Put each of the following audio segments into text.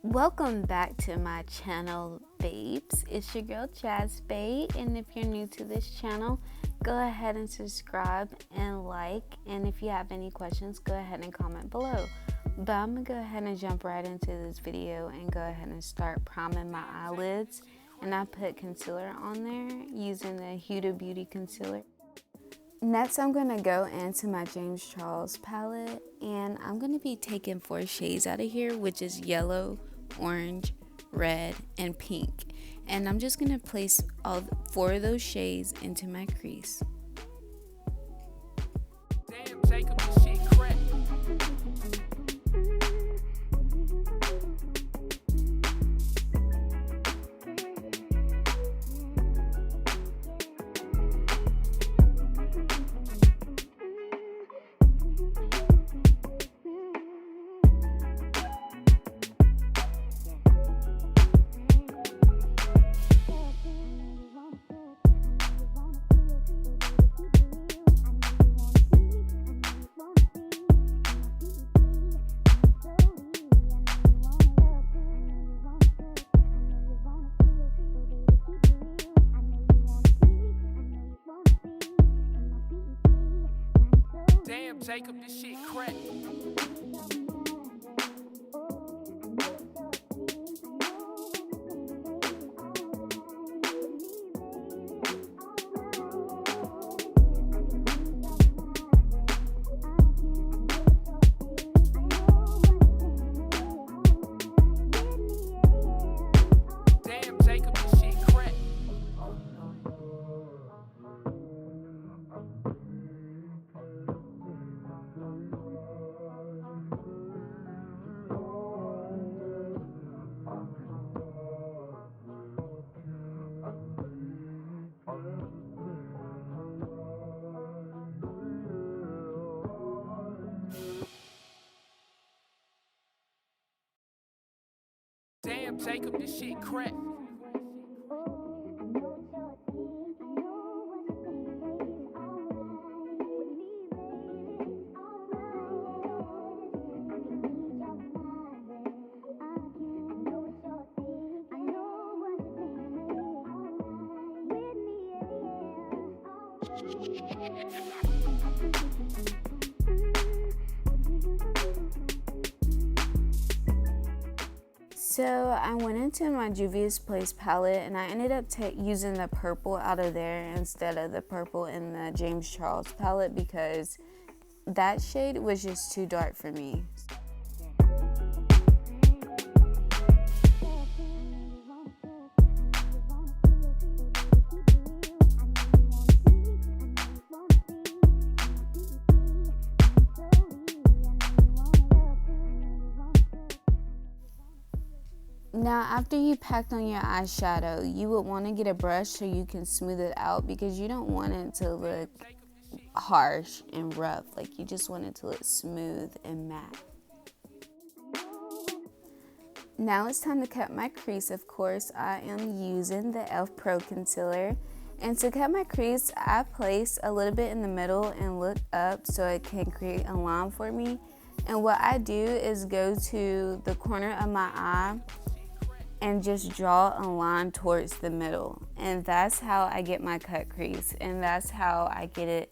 Welcome back to my channel, babes. It's your girl JazzBae, and if you're new to this channel, go ahead and subscribe and like, and if you have any questions, go ahead and comment below. But I'm gonna go ahead and jump right into this video and go ahead and start priming my eyelids. And I put concealer on there using the Huda Beauty concealer. Next, I'm going to go into my James Charles palette, and I'm going to be taking 4 shades out of here, which is yellow, orange, red, and pink. And I'm just going to place all 4 of those shades into my crease. Damn, Jacob, this shit crack. Damn, Jacob, this shit crack. Damn, Jacob, this shit crack. Damn, Jacob, this shit crack. So I went into my Juvais Place palette, and I ended up using the purple out of there instead of the purple in the James Charles palette because that shade was just too dark for me. Now, after you packed on your eyeshadow, you would want to get a brush so you can smooth it out because you don't want it to look harsh and rough. Like, you just want it to look smooth and matte. Now it's time to cut my crease. Of course, I am using the e.l.f. Pro Concealer. And to cut my crease, I place a little bit in the middle and look up so it can create a line for me. And what I do is go to the corner of my eye and just draw a line towards the middle. And that's how I get my cut crease. And that's how I get it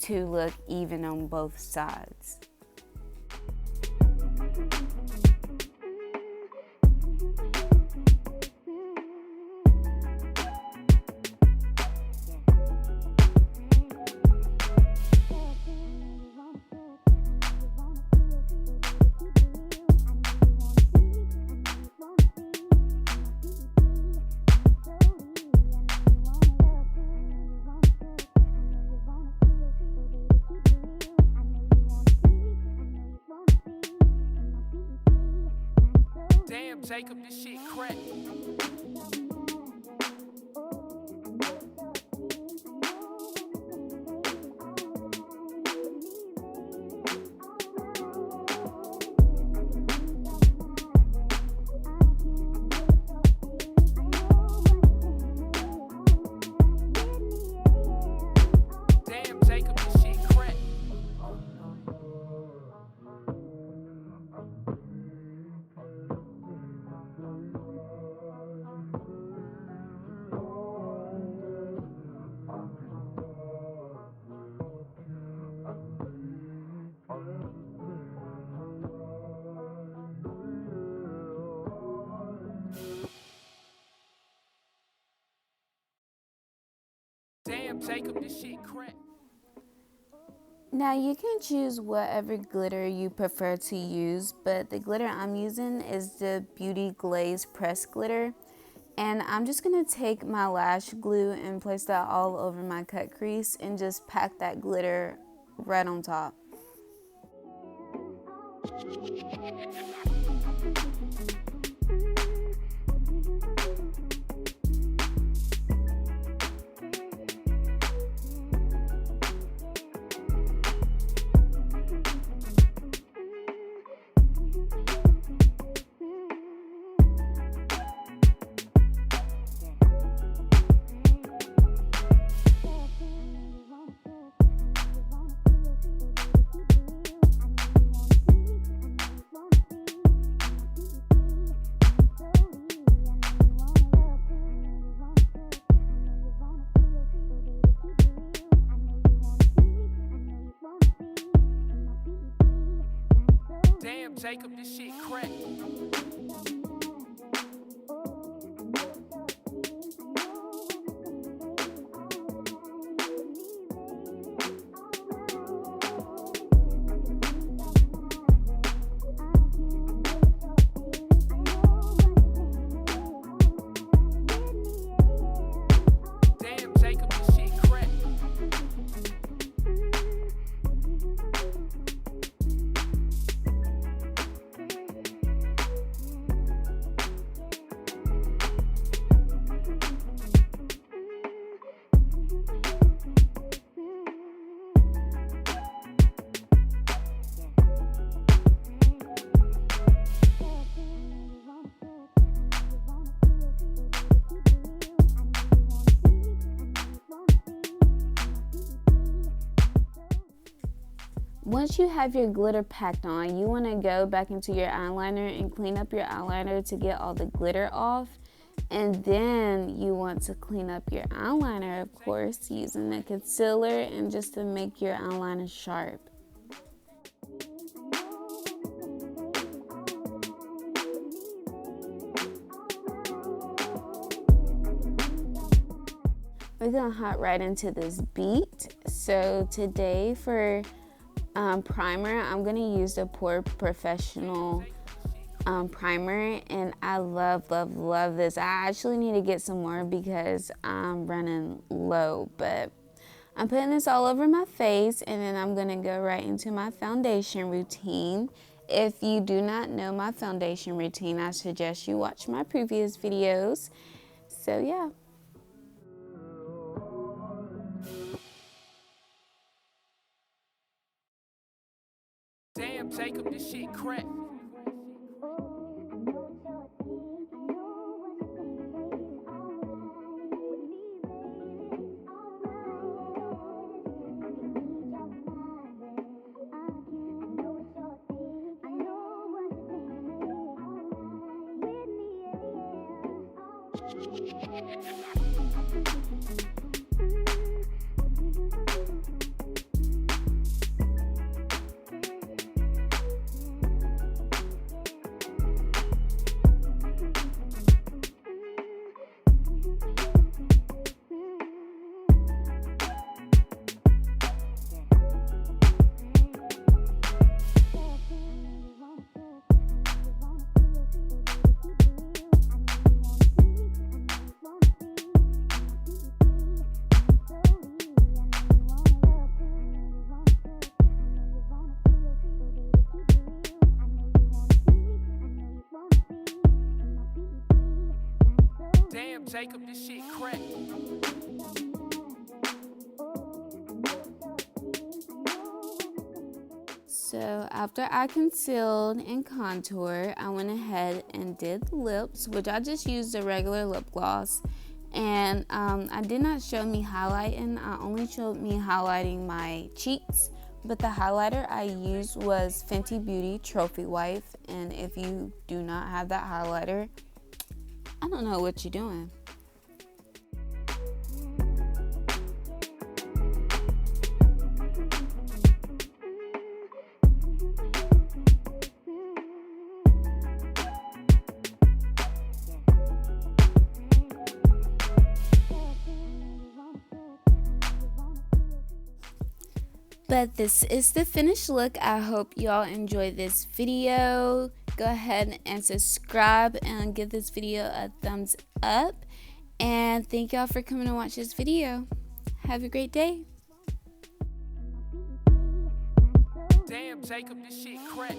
to look even on both sides. Damn, Jacob, this shit crack. Damn, Jacob, this shit crack. Now you can choose whatever glitter you prefer to use, but the glitter I'm using is the Beauty Glazed Press Glitter. And I'm just going to take my lash glue and place that all over my cut crease and just pack that glitter right on top. Damn, Jacob, this shit crack. Damn, Jacob, this shit crack. Once you have your glitter packed on, you want to go back into your eyeliner and clean up your eyeliner to get all the glitter off. And then you want to clean up your eyeliner, of course, using the concealer and just to make your eyeliner sharp. We're going to hop right into this beat. So today for primer, I'm going to use the Pore Professional primer, and I love this. I actually need to get some more because I'm running low, but I'm putting this all over my face, and then I'm going to go right into my foundation routine. If you do not know my foundation routine, I suggest you watch my previous videos. So yeah. Damn, Jacob, this shit crack. Damn, Jacob, this shit crack. So after I concealed and contoured, I went ahead and did the lips, which I just used a regular lip gloss. And I did not show me highlighting. I only showed me highlighting my cheeks. But the highlighter I used was Fenty Beauty Trophy Wife. And if you do not have that highlighter, I don't know what you're doing. But this is the finished look. I hope you all enjoyed this video. Go ahead and subscribe and give this video a thumbs up. And thank y'all for coming to watch this video. Have a great day. Damn, Jacob, this shit crack.